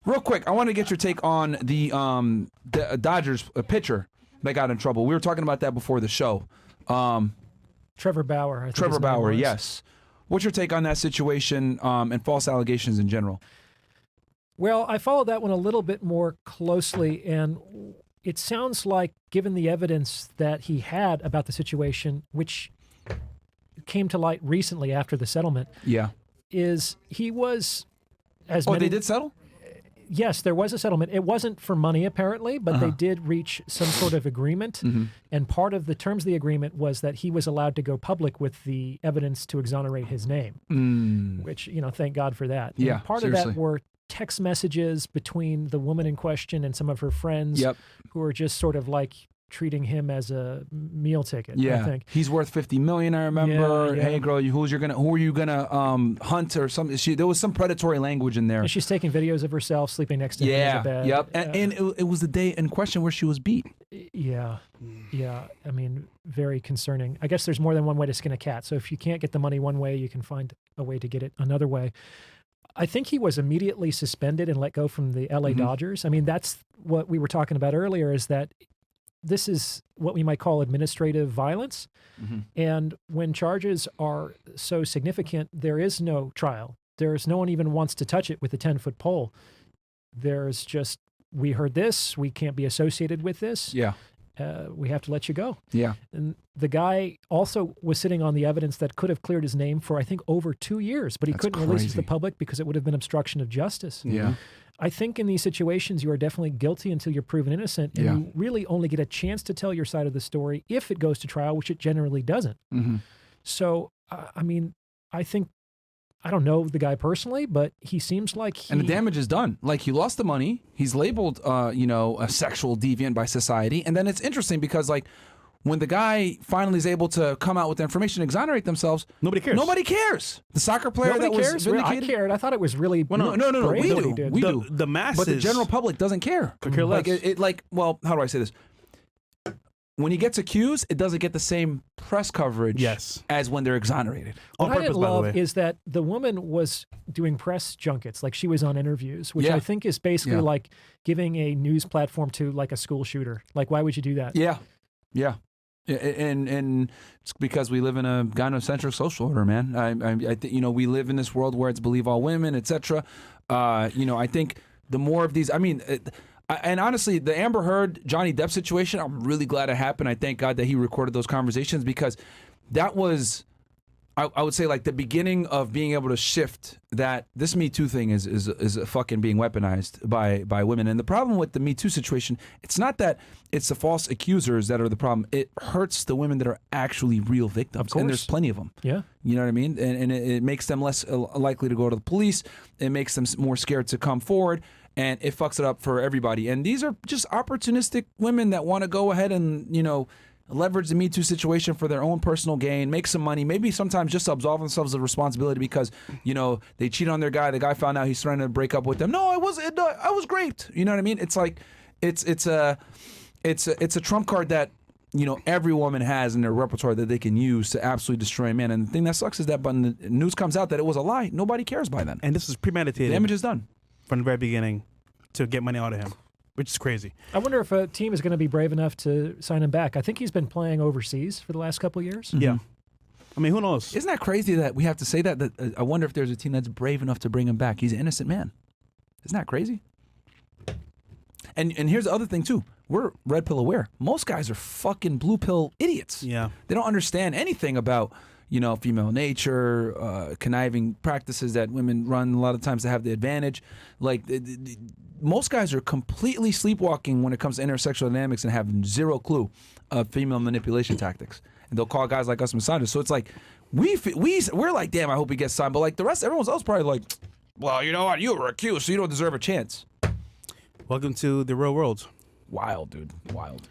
Real quick, I want to get your take on the Dodgers pitcher that got in trouble. We were talking about that before the show. Trevor Bauer. I think Trevor his name Bauer, was. yes. What's your take on that situation and false allegations in general? Well, I followed that one a little bit more closely, and it sounds like, given the evidence that he had about the situation, which came to light recently after the settlement, Yeah. is he was as Oh, many, they did settle? Yes, there was a settlement. It wasn't for money, apparently, but they did reach some sort of agreement. And part of the terms of the agreement was that he was allowed to go public with the evidence to exonerate his name, which, thank God for that. Yeah, And part seriously. of that were text messages between the woman in question and some of her friends who were just sort of like treating him as a meal ticket, I think. He's worth $50 million, I remember. Yeah. Hey girl, who are you gonna hunt or something? There was some predatory language in there. And she's taking videos of herself sleeping next to him in the bed. Yep. And it was the day in question where she was beat. Yeah. I mean, very concerning. I guess there's more than one way to skin a cat. So if you can't get the money one way, you can find a way to get it another way. I think he was immediately suspended and let go from the LA Dodgers. I mean, that's what we were talking about earlier, is that this is what we might call administrative violence. And when charges are so significant, there is no trial. There's no one even wants to touch it with a 10-foot pole. There's just, we heard this, we can't be associated with this. Yeah. We have to let you go. Yeah. And the guy also was sitting on the evidence that could have cleared his name for, I think, over 2 years, but he couldn't release it to the public because it would have been obstruction of justice. Yeah. I think in these situations, you are definitely guilty until you're proven innocent. And you really only get a chance to tell your side of the story if it goes to trial, which it generally doesn't. So, I mean, I don't know the guy personally, but he seems like and the damage is done. Like, he lost the money. He's labeled, a sexual deviant by society. And then it's interesting because, like, when the guy finally is able to come out with the information and exonerate themselves, nobody cares. The soccer player Nobody that was cares? vindicated. I cared. I thought it was really No. brave We what do. he did. We do. The masses. But the general public doesn't care. Could care less. Like, well, how do I say this? When he gets accused, it doesn't get the same press coverage as when they're exonerated. What I didn't love is that the woman was doing press junkets, like she was on interviews, which I think is basically like giving a news platform to like a school shooter. Like, why would you do that? Yeah. And it's because we live in a gynocentric social order, man. We live in this world where it's believe all women, etc. I think the more of these, and honestly, the Amber Heard, Johnny Depp situation, I'm really glad it happened. I thank God that he recorded those conversations, because that was, I would say, like the beginning of being able to shift that this Me Too thing is fucking being weaponized by women. And the problem with the Me Too situation, it's not that it's the false accusers that are the problem. It hurts the women that are actually real victims. Of course. And there's plenty of them. Yeah. You know what I mean? And it makes them less likely to go to the police. It makes them more scared to come forward. And it fucks it up for everybody. And these are just opportunistic women that want to go ahead and, leverage the Me Too situation for their own personal gain, make some money, maybe sometimes just absolve themselves of responsibility because, they cheat on their guy. The guy found out he's trying to break up with them. No, I was raped. You know what I mean? It's like, it's a trump card that, every woman has in their repertoire that they can use to absolutely destroy a man. And the thing that sucks is that when the news comes out that it was a lie, nobody cares by then. And this is premeditated. The damage is done. From the very beginning to get money out of him, which is crazy. I wonder if a team is going to be brave enough to sign him back. I think he's been playing overseas for the last couple of years. Yeah. I mean, who knows? Isn't that crazy that we have to say that I wonder if there's a team that's brave enough to bring him back. He's an innocent man. Isn't that crazy? And here's the other thing, too. We're red pill aware. Most guys are fucking blue pill idiots. Yeah. They don't understand anything about, female nature, conniving practices that women run a lot of times to have the advantage. Like, most guys are completely sleepwalking when it comes to intersexual dynamics and have zero clue of female manipulation tactics. And they'll call guys like us misogynists. So it's like, we're like, damn, I hope he gets signed. But like the rest, everyone else probably like, well, you know what? You were accused, so you don't deserve a chance. Welcome to the real world. Wild, dude. Wild.